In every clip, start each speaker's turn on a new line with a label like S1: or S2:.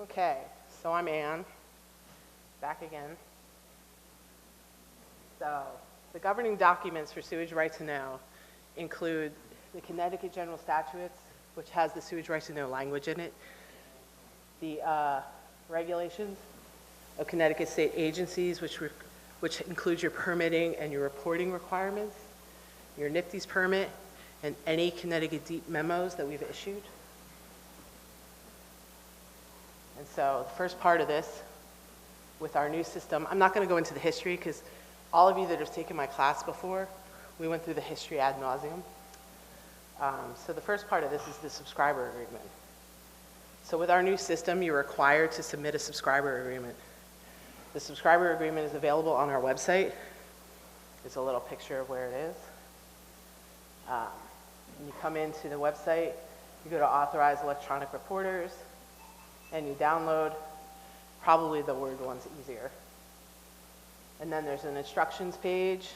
S1: Okay, so I'm Ann, back again. So the governing documents for Sewage Right to Know include the Connecticut General Statutes, which has the Sewage Right to Know language in it, the regulations of Connecticut state agencies, which includes your permitting and your reporting requirements, your NIPDES permit, and any Connecticut deep memos that we've issued. And so the first part of this, with our new system, I'm not going to go into the history because all of you that have taken my class before, we went through the history ad nauseum. So the first part of this is the subscriber agreement. So with our new system, you're required to submit a subscriber agreement. The subscriber agreement is available on our website. There's a little picture of where it is. You come into the website, you go to Authorize Electronic Reporters, and you download. Probably the Word one's easier. And then there's an instructions page.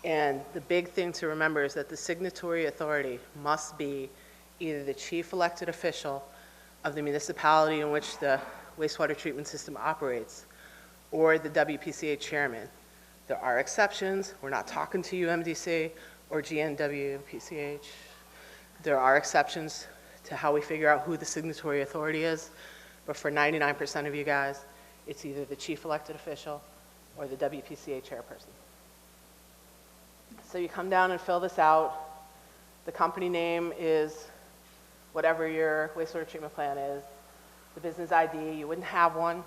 S1: And the big thing to remember is that the signatory authority must be either the chief elected official of the municipality in which the wastewater treatment system operates, or the WPCA chairman. There are exceptions. We're not talking to UMDC or GNWPCH. There are exceptions to how we figure out who the signatory authority is, but for 99% of you guys, it's either the chief elected official or the WPCA chairperson. So you come down and fill this out. The company name is whatever your wastewater treatment plan is. The business ID, you wouldn't have one.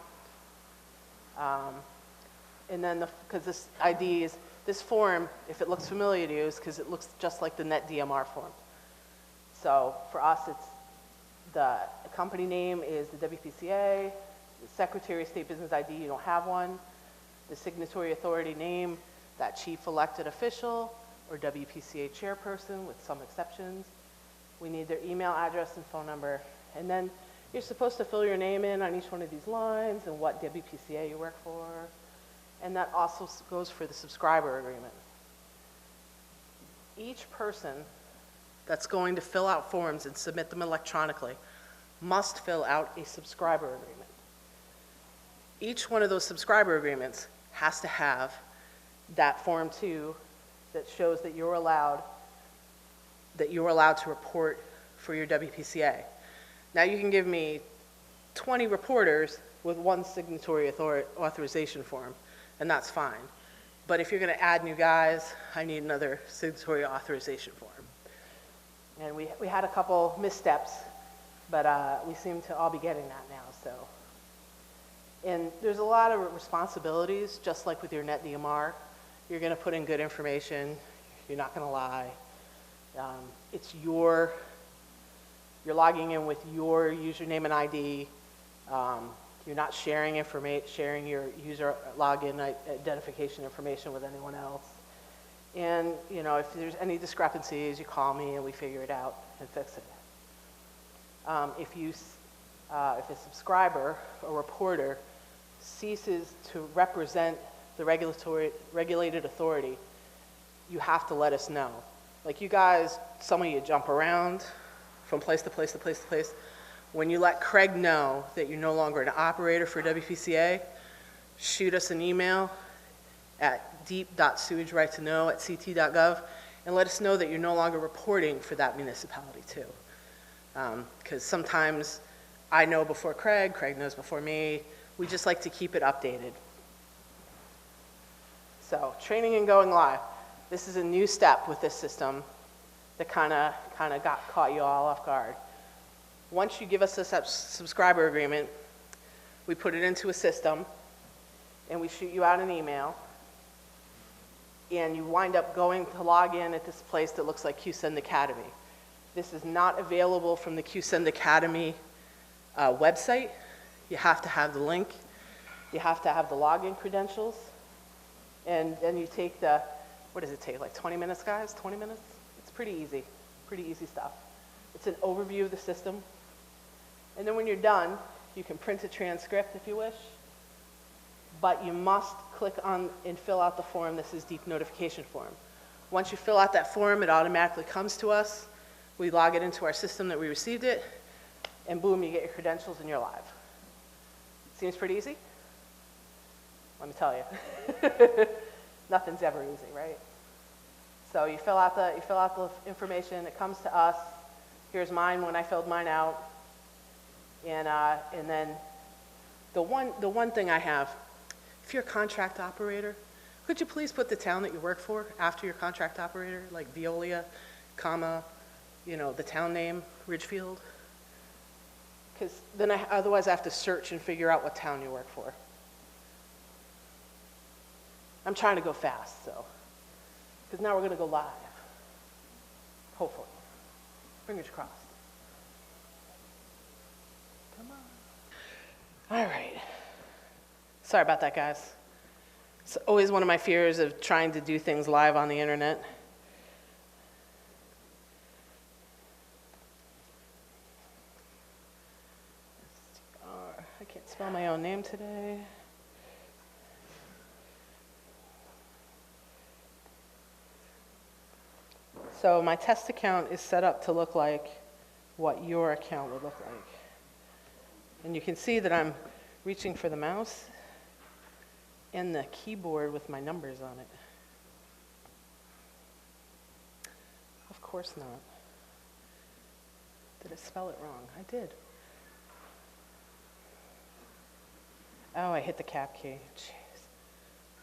S1: And then, because this ID is, this form, if it looks familiar to you, is because it looks just like the NetDMR form. So for us, it's the company name is the WPCA, the Secretary of State Business ID, you don't have one, the signatory authority name, that chief elected official or WPCA chairperson with some exceptions. We need their email address and phone number. And then you're supposed to fill your name in on each one of these lines and what WPCA you work for. And that also goes for the subscriber agreement. Each person that's going to fill out forms and submit them electronically must fill out a subscriber agreement. Each one of those subscriber agreements has to have that Form 2 that shows that you're allowed to report for your WPCA. Now you can give me 20 reporters with one signatory authorization form, and that's fine. But if you're going to add new guys, I need another signatory authorization form. And we had a couple missteps, but we seem to all be getting that now. So, and there's a lot of responsibilities, just like with your NetDMR. You're going to put in good information. You're not going to lie. You're logging in with your username and ID. You're not sharing your user login identification information with anyone else. And if there's any discrepancies, you call me and we figure it out and fix it. If a subscriber or reporter ceases to represent the regulated authority, you have to let us know. Like you guys, some of you jump around from place to place to place to place. When you let Craig know that you're no longer an operator for WPCA, shoot us an email at deep.sewagerightoknow@ct.gov and let us know that you're no longer reporting for that municipality too. Because sometimes I know before Craig knows before me. We just like to keep it updated. So training and going live. This is a new step with this system that kind of caught you all off guard. Once you give us this subscriber agreement, we put it into a system and we shoot you out an email, and you wind up going to log in at this place that looks like QSend Academy. This is not available from the QSend Academy website. You have to have the link. You have to have the login credentials. And then you take what does it take, like 20 minutes, guys? 20 minutes? It's pretty easy stuff. It's an overview of the system. And then when you're done, you can print a transcript if you wish, but you must click on and fill out the form. This is Deep Notification Form. Once you fill out that form, it automatically comes to us. We log it into our system that we received it, and boom, you get your credentials and you're live. Seems pretty easy? Let me tell you. Nothing's ever easy, right? So you fill out the information, it comes to us. Here's mine when I filled mine out. And then the one thing I have, if you're a contract operator, could you please put the town that you work for after your contract operator, like Veolia, comma, the town name, Ridgefield? Because then otherwise I have to search and figure out what town you work for. I'm trying to go fast, so. Because now we're going to go live. Hopefully. Fingers crossed. Come on. All right. Sorry about that, guys. It's always one of my fears of trying to do things live on the internet. I can't spell my own name today. So my test account is set up to look like what your account would look like. And you can see that I'm reaching for the mouse and the keyboard with my numbers on it. Of course not. Did I spell it wrong? I did. Oh, I hit the cap key. Jeez.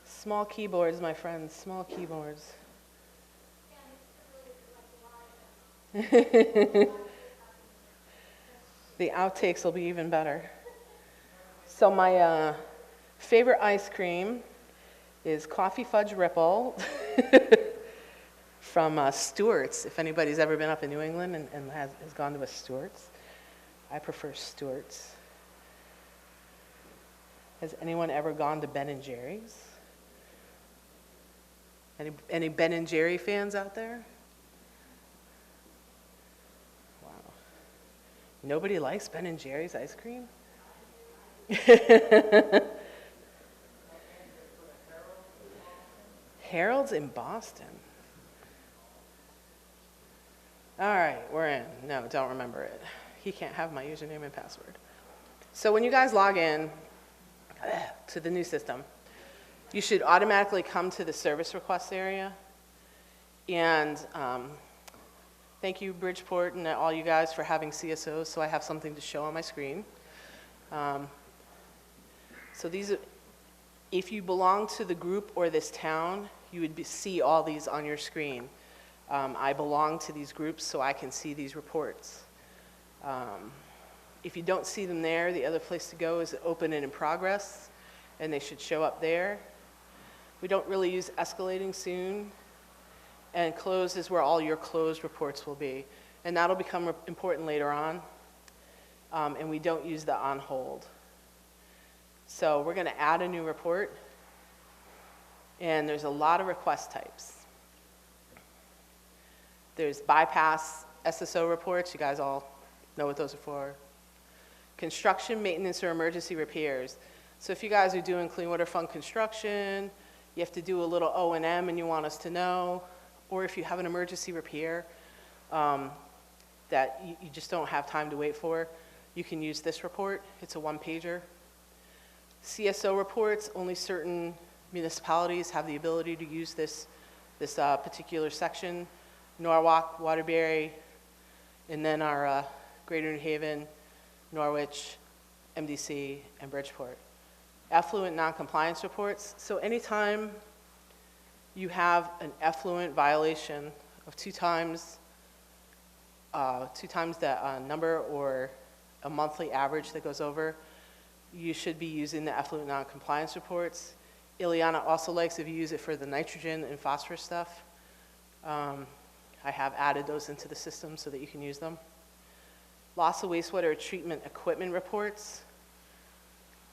S1: Small keyboards, my friends, small keyboards. The outtakes will be even better. So my favorite ice cream is Coffee Fudge Ripple from Stewart's. If anybody's ever been up in New England and has gone to a Stewart's, I prefer Stewart's. Has anyone ever gone to Ben & Jerry's? Any Ben & Jerry fans out there? Wow. Nobody likes Ben & Jerry's ice cream? Harold's in Boston. All right, we're in. No, don't remember it. He can't have my username and password. So when you guys log in to the new system, you should automatically come to the service requests area. And thank you, Bridgeport, and all you guys for having CSOs, so I have something to show on my screen. So these, if you belong to the group or this town, you would see all these on your screen. I belong to these groups, so I can see these reports. If you don't see them there, the other place to go is open and in progress, and they should show up there. We don't really use escalating soon, and closed is where all your closed reports will be. And that'll become important later on, and we don't use the on hold. So we're going to add a new report, and there's a lot of request types. There's bypass SSO reports. You guys all know what those are for. Construction, maintenance, or emergency repairs. So if you guys are doing Clean Water Fund construction, you have to do a little O&M and you want us to know, or if you have an emergency repair that you just don't have time to wait for, you can use this report. It's a one-pager. CSO reports, only certain municipalities have the ability to use this particular section. Norwalk, Waterbury, and then our Greater New Haven, Norwich, MDC, and Bridgeport. Effluent non-compliance reports. So anytime you have an effluent violation of two times that number or a monthly average that goes over, you should be using the effluent non-compliance reports. Ileana also likes if you use it for the nitrogen and phosphorus stuff. I have added those into the system so that you can use them. Loss of wastewater treatment equipment reports.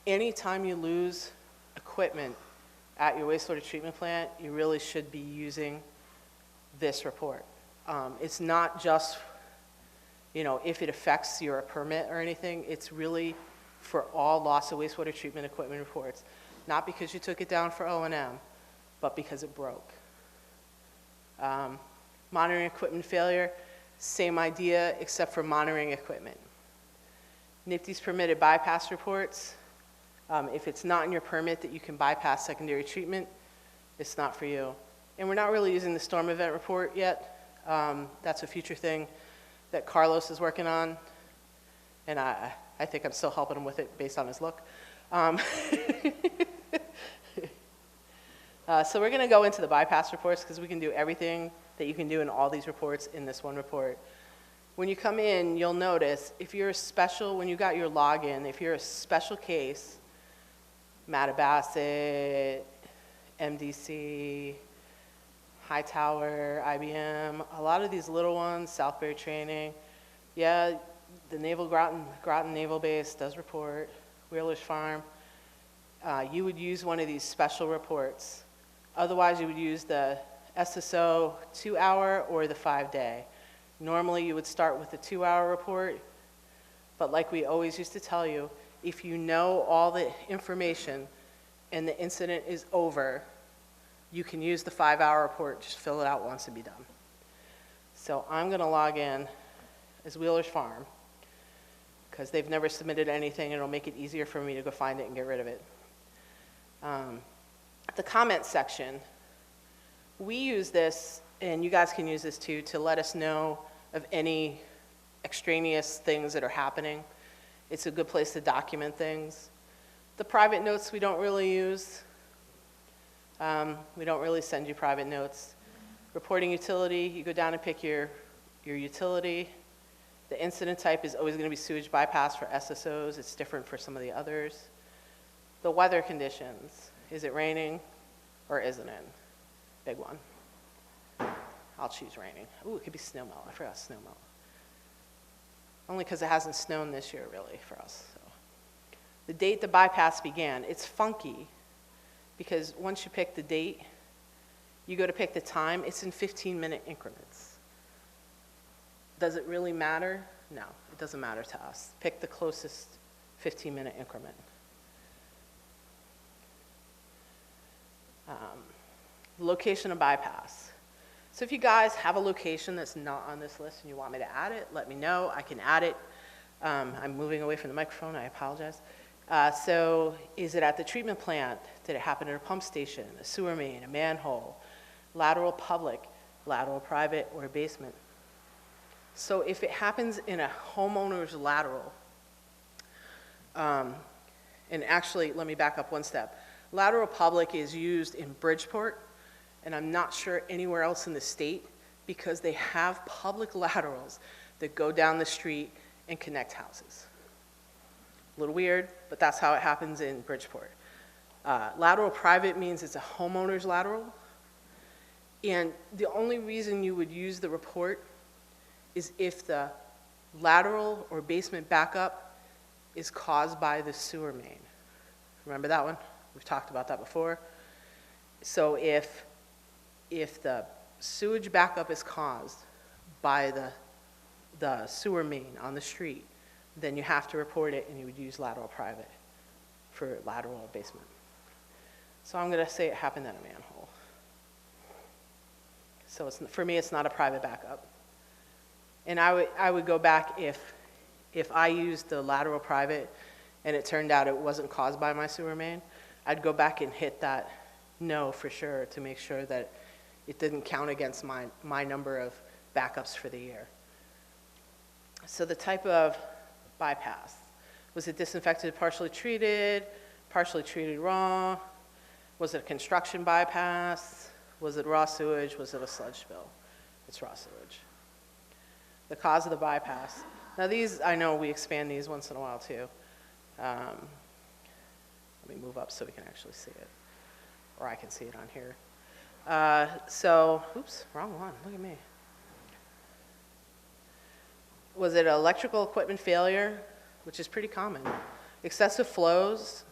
S1: Anytime you lose equipment at your wastewater treatment plant, you really should be using this report. It's not just, if it affects your permit or anything, it's really for all loss of wastewater treatment equipment reports. Not because you took it down for O&M, but because it broke. Monitoring equipment failure, same idea except for monitoring equipment. NIFTY's permitted bypass reports. If it's not in your permit that you can bypass secondary treatment, it's not for you. And we're not really using the storm event report yet. That's a future thing that Carlos is working on, and I think I'm still helping him with it based on his look. So we're going to go into the bypass reports because we can do everything that you can do in all these reports in this one report. When you come in, you'll notice if you're a special, when you got your login, if you're a special case, Mattabassett, MDC, Hightower, IBM, a lot of these little ones, Southbury Training, yeah, the Groton Naval Base does report, Wheeler's Farm. You would use one of these special reports. Otherwise, you would use the SSO 2-hour or the 5-day. Normally, you would start with the 2-hour report, but like we always used to tell you, if you know all the information and the incident is over, you can use the 5-hour report, just fill it out once and be done. So I'm going to log in as Wheeler's Farm because they've never submitted anything, and it'll make it easier for me to go find it and get rid of it. The comment section, we use this, and you guys can use this too, to let us know of any extraneous things that are happening. It's a good place to document things. The private notes we don't really use. We don't really send you private notes. Reporting utility, you go down and pick your utility. The incident type is always going to be sewage bypass for SSOs. It's different for some of the others. The weather conditions, is it raining or isn't it? Big one. I'll choose raining. Ooh, it could be snow melt. I forgot snow melt. Only because it hasn't snowed this year, really, for us. So. The date the bypass began, it's funky because once you pick the date, you go to pick the time, it's in 15-minute increments. Does it really matter? No, it doesn't matter to us. Pick the closest 15-minute increment. Location of bypass. So if you guys have a location that's not on this list and you want me to add it, let me know. I can add it. I'm moving away from the microphone. I apologize. So is it at the treatment plant? Did it happen at a pump station, a sewer main, a manhole, lateral public, lateral private, or a basement? So if it happens in a homeowner's lateral, and actually, let me back up one step. Lateral public is used in Bridgeport, and I'm not sure anywhere else in the state because they have public laterals that go down the street and connect houses. A little weird, but that's how it happens in Bridgeport. Lateral private means it's a homeowner's lateral, and the only reason you would use the report is if the lateral or basement backup is caused by the sewer main. Remember that one? We've talked about that before. So if the sewage backup is caused by the sewer main on the street, then you have to report it and you would use lateral private for lateral or basement. So I'm going to say it happened at a manhole. So for me, it's not a private backup. And I would go back if I used the lateral private and it turned out it wasn't caused by my sewer main, I'd go back and hit that no for sure to make sure that it didn't count against my number of backups for the year. So the type of bypass, was it disinfected, partially treated raw? Was it a construction bypass? Was it raw sewage? Was it a sludge spill? It's raw sewage. The cause of the bypass. Now these, I know we expand these once in a while too. Let me move up so we can actually see it. Or I can see it on here. Oops, wrong one, look at me. Was it electrical equipment failure, which is pretty common? Excessive flows,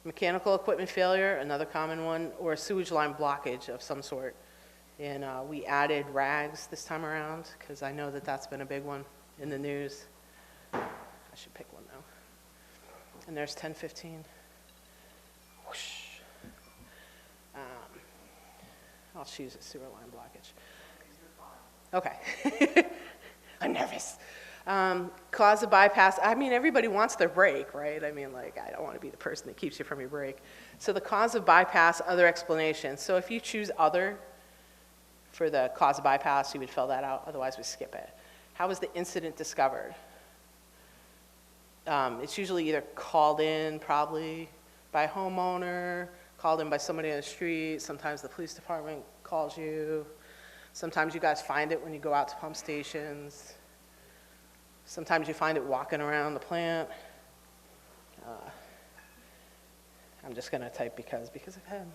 S1: mechanical equipment failure, another common one, or a sewage line blockage of some sort. And we added rags this time around because I know that that's been a big one in the news. I should pick one though. And there's 1015. Whoosh. I'll choose a sewer line blockage. Okay. I'm nervous. cause of bypass, I mean, everybody wants their break, right? I mean, like, I don't want to be the person that keeps you from your break. So the cause of bypass, other explanations. So if you choose other for the cause of bypass, you would fill that out, otherwise we skip it. How was the incident discovered? It's usually either called in, probably by a homeowner, called in by somebody on the street, sometimes the police department calls you, sometimes you guys find it when you go out to pump stations, sometimes you find it walking around the plant. I'm just going to type because of him.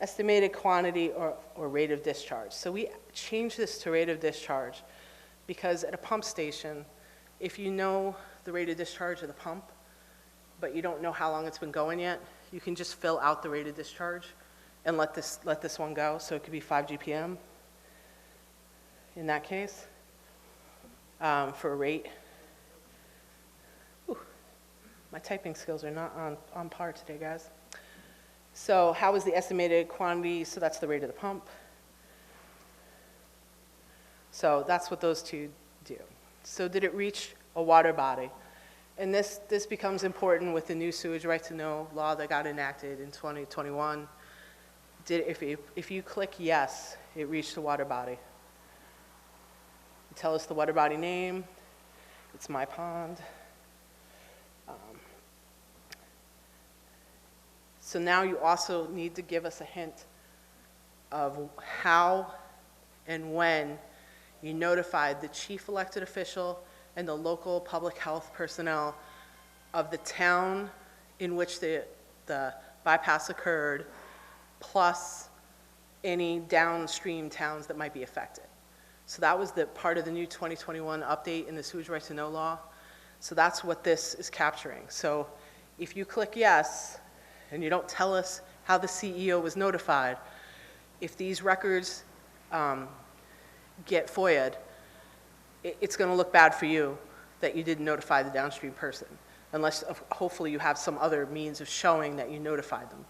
S1: Estimated quantity or rate of discharge. So we changed this to rate of discharge because at a pump station, if you know the rate of discharge of the pump, but you don't know how long it's been going yet, you can just fill out the rate of discharge and let this one go. So it could be 5 GPM in that case for a rate. Ooh, my typing skills are not on par today, guys. So how is the estimated quantity? So that's the rate of the pump. So that's what those two do. So did it reach a water body? And this becomes important with the new sewage right to know law that got enacted in 2021. If you click yes, it reached a water body. Tell us the water body name. It's my pond. So now you also need to give us a hint of how and when you notified the chief elected official and the local public health personnel of the town in which the bypass occurred, plus any downstream towns that might be affected. So that was the part of the new 2021 update in the Sewage Right to Know law. So that's what this is capturing. So if you click yes, and you don't tell us how the CEO was notified, if these records get FOIA'd, it's going to look bad for you that you didn't notify the downstream person, unless hopefully you have some other means of showing that you notified them.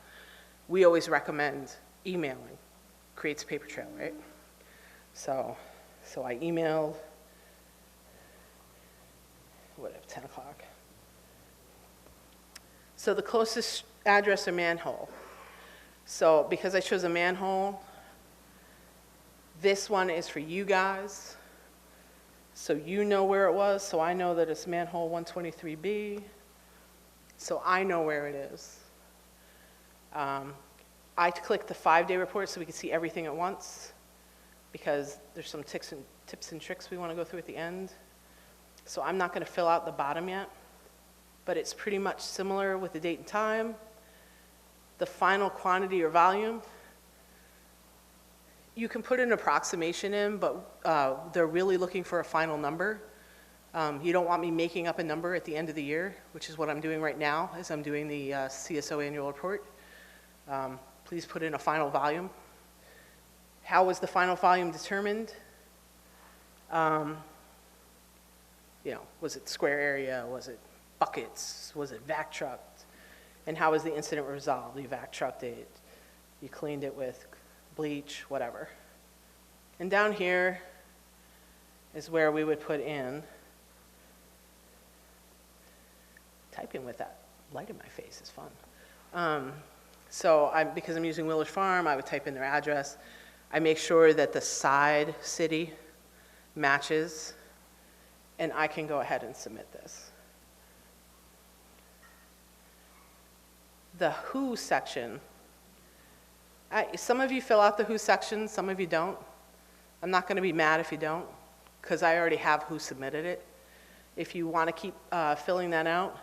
S1: We always recommend emailing. Creates a paper trail, right? So I emailed, whatever, 10 o'clock. So the closest address or manhole. So because I chose a manhole, this one is for you guys. So you know where it was, so I know that it's manhole 123B. So I know where it is. I clicked the 5-day report so we can see everything at once because there's some tips and tricks we want to go through at the end. So I'm not going to fill out the bottom yet, but it's pretty much similar with the date and time. The final quantity or volume, you can put an approximation in, but they're really looking for a final number. You don't want me making up a number at the end of the year, which is what I'm doing right now as I'm doing the CSO annual report. Please put in a final volume. How was the final volume determined? Was it square area? Was it buckets? Was it vac trucked? And how was the incident resolved? You vac trucked it, you cleaned it with bleach, whatever. And down here is where we would put in, typing with that light in my face is fun. Because I'm using Willers Farm, I would type in their address. I make sure that the side city matches, and I can go ahead and submit this. The who section, some of you fill out the who section, some of you don't. I'm not going to be mad if you don't, because I already have who submitted it. If you want to keep filling that out,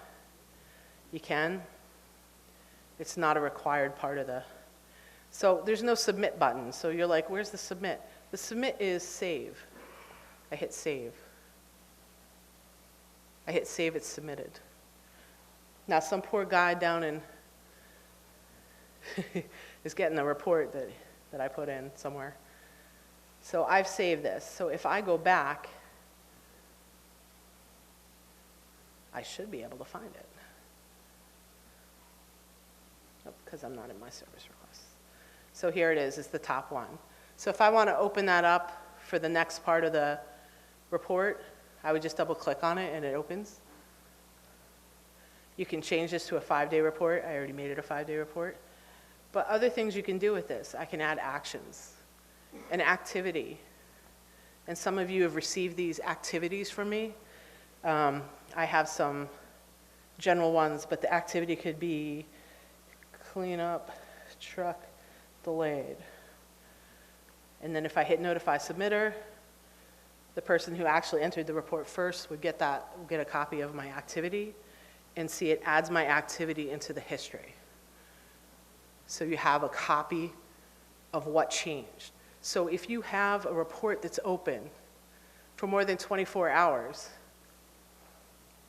S1: you can. It's not a required part of the... So there's no submit button. So you're like, where's the submit? The submit is save. I hit save. I hit save, it's submitted. Now some poor guy down in is getting a report that I put in somewhere. So I've saved this. So if I go back, I should be able to find it. Nope, because I'm not in my service requests. So here it is, it's the top one. So if I want to open that up for the next part of the report, I would just double click on it and it opens. You can change this to a 5-day report. I already made it a 5-day report. But other things you can do with this, I can add actions, an activity. And some of you have received these activities from me. I have some general ones, but the activity could be clean up truck delayed. And then if I hit notify submitter, the person who actually entered the report first would get a copy of my activity and see it adds my activity into the history. So you have a copy of what changed. So if you have a report that's open for more than 24 hours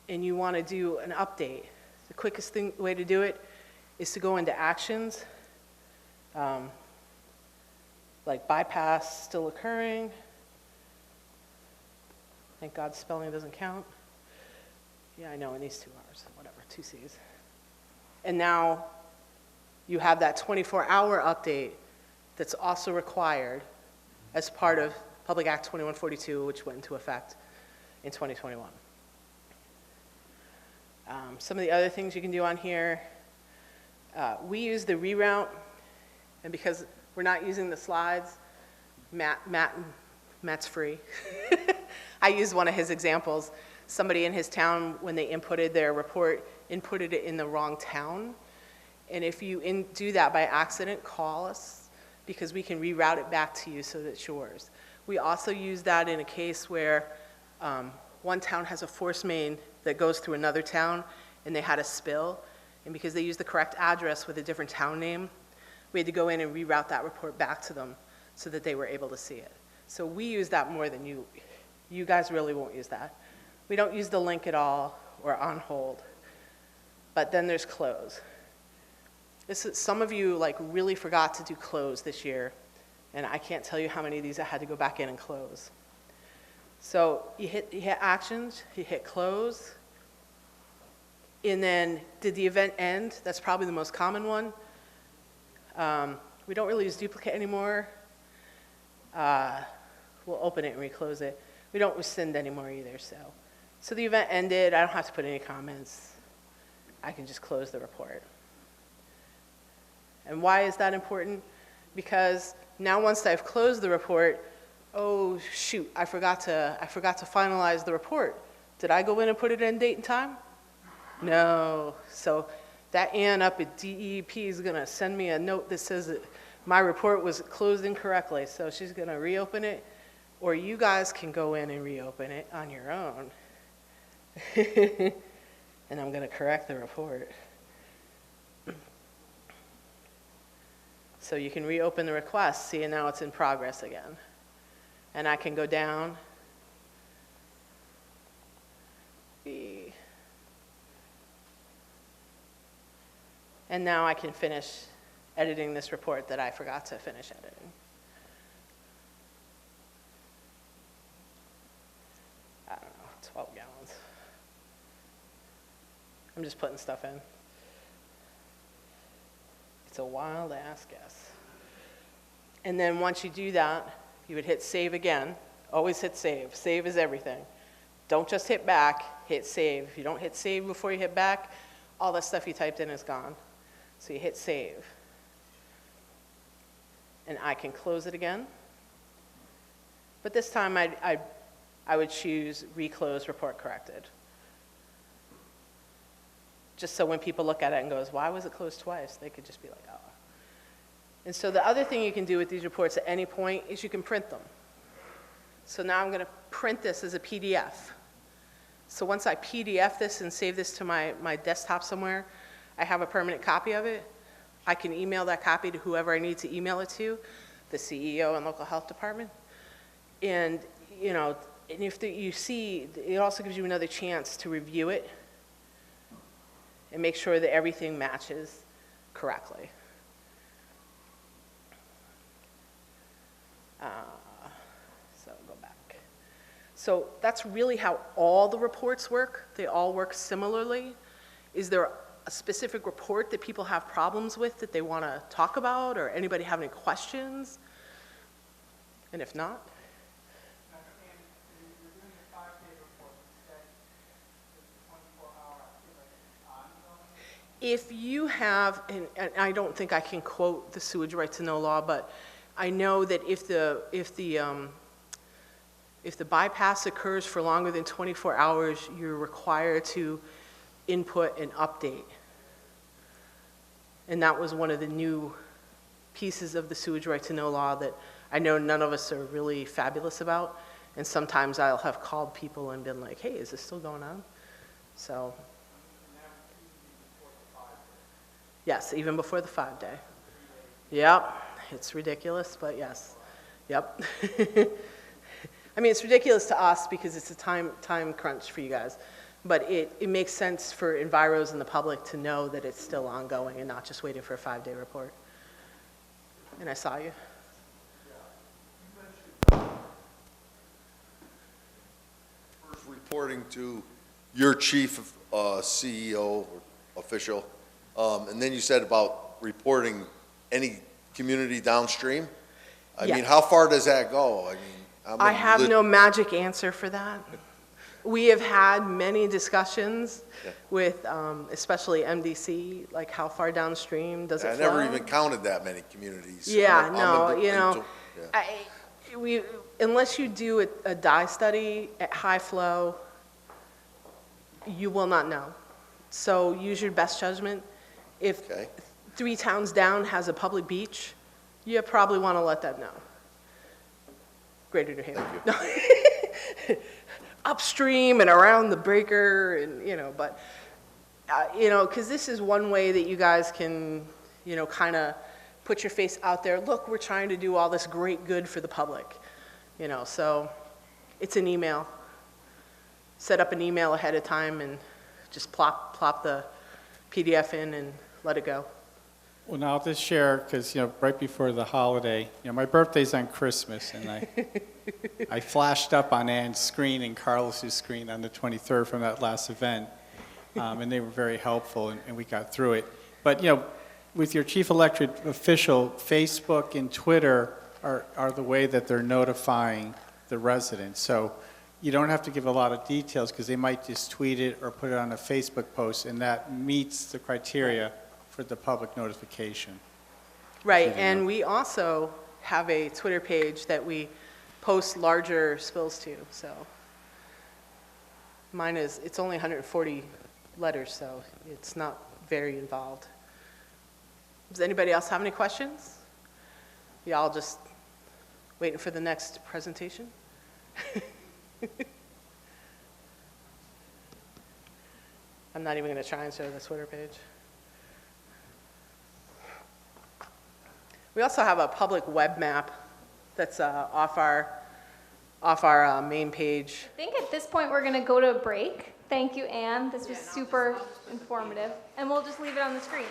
S1: and you want to do an update, the quickest way to do it is to go into actions, like bypass still occurring. Thank God spelling doesn't count. Yeah, I know, it needs 2 R's, whatever, 2 C's. And now you have that 24-hour update that's also required as part of Public Act 2142, which went into effect in 2021. Some of the other things you can do on here, we use the reroute, and because we're not using the slides, Matt's free. I used one of his examples. Somebody in his town, when they inputted their report, inputted it in the wrong town. And if you do that by accident, call us, because we can reroute it back to you so that it's yours. We also use that in a case where one town has a force main that goes through another town, and they had a spill. And because they used the correct address with a different town name, we had to go in and reroute that report back to them so that they were able to see it. So we use that more than you. You guys really won't use that. We don't use the link at all or on hold. But then there's close. Some of you really forgot to do close this year, and I can't tell you how many of these I had to go back in and close. So you hit actions, you hit close, and then did the event end? That's probably the most common one. We don't really use duplicate anymore. We'll open it and reclose it. We don't rescind anymore either, so the event ended. I don't have to put any comments. I can just close the report. And why is that important? Because now once I've closed the report, oh shoot, I forgot to finalize the report. Did I go in and put it in date and time? No. So that Ann up at DEP is going to send me a note that says that my report was closed incorrectly, so she's going to reopen it, or you guys can go in and reopen it on your own. And I'm going to correct the report. So you can reopen the request, see, and now it's in progress again. And I can go down. And now I can finish editing this report that I forgot to finish editing. I don't know, 12 gallons. I'm just putting stuff in. It's a wild ass guess. And then once you do that, you would hit save again. Always hit save. Save is everything. Don't just hit back, hit save. If you don't hit save before you hit back, all the stuff you typed in is gone. So you hit save. And I can close it again. But this time I would choose reclose report corrected. Just so when people look at it and goes, why was it closed twice? They could just be like, oh. And so the other thing you can do with these reports at any point is you can print them. So now I'm going to print this as a PDF. So once I PDF this and save this to my desktop somewhere, I have a permanent copy of it. I can email that copy to whoever I need to email it to, the CEO and local health department. And, and if you see, it also gives you another chance to review it and make sure that everything matches correctly. So go back. So that's really how all the reports work. They all work similarly. Is there a specific report that people have problems with that they want to talk about, or anybody have any questions? And if not?
S2: You're doing a 5-day report.
S1: If you have, and I don't think I can quote the sewage right to know law, but I know that if the bypass occurs for longer than 24 hours, you're required to input an update. And that was one of the new pieces of the sewage right to know law that I know none of us are really fabulous about. And sometimes I'll have called people and been like, hey, is this still going on? So, yes, even before the 5-day. Yep, it's ridiculous, but yes, yep. I mean, it's ridiculous to us because it's a time crunch for you guys, but it makes sense for enviros and the public to know that it's still ongoing and not just waiting for a 5-day report. And I saw you.
S2: First reporting to your chief CEO official, and then you said about reporting any community downstream. I mean,
S1: Yes.
S2: how far does that go? I mean,
S1: I have no magic answer for that. We have had many discussions
S2: Yeah.
S1: with, especially MDC, like how far downstream does it
S2: I
S1: flow?
S2: never even counted that many communities.
S1: Yeah,
S2: I'm
S1: no,
S2: into-
S1: you know,
S2: yeah.
S1: unless you do a dye study at high flow, you will not know. So use your best judgment. If
S2: Okay.
S1: 3 towns down has a public beach, you probably want to let them know. Greater New Haven. Upstream and around the breaker and, but, because this is one way that you guys can, kind of put your face out there. Look, we're trying to do all this great good for the public, so it's an email. Set up an email ahead of time and just plop the PDF in and let it go.
S3: Well, now I'll just share, because, right before the holiday, my birthday's on Christmas, and I flashed up on Ann's screen and Carlos's screen on the 23rd from that last event, and they were very helpful, and we got through it. But, with your chief elected official, Facebook and Twitter are the way that they're notifying the residents. So you don't have to give a lot of details, because they might just tweet it or put it on a Facebook post, and that meets the criteria for the public notification.
S1: Right, and we also have a Twitter page that we post larger spills to, so. Mine it's only 140 letters, so it's not very involved. Does anybody else have any questions? Y'all just waiting for the next presentation? I'm not even going to try and show the Twitter page. We also have a public web map that's off our main page.
S4: I think at this point, we're going to go to a break. Thank you, Anne. This was super informative. And we'll just leave it on the screen.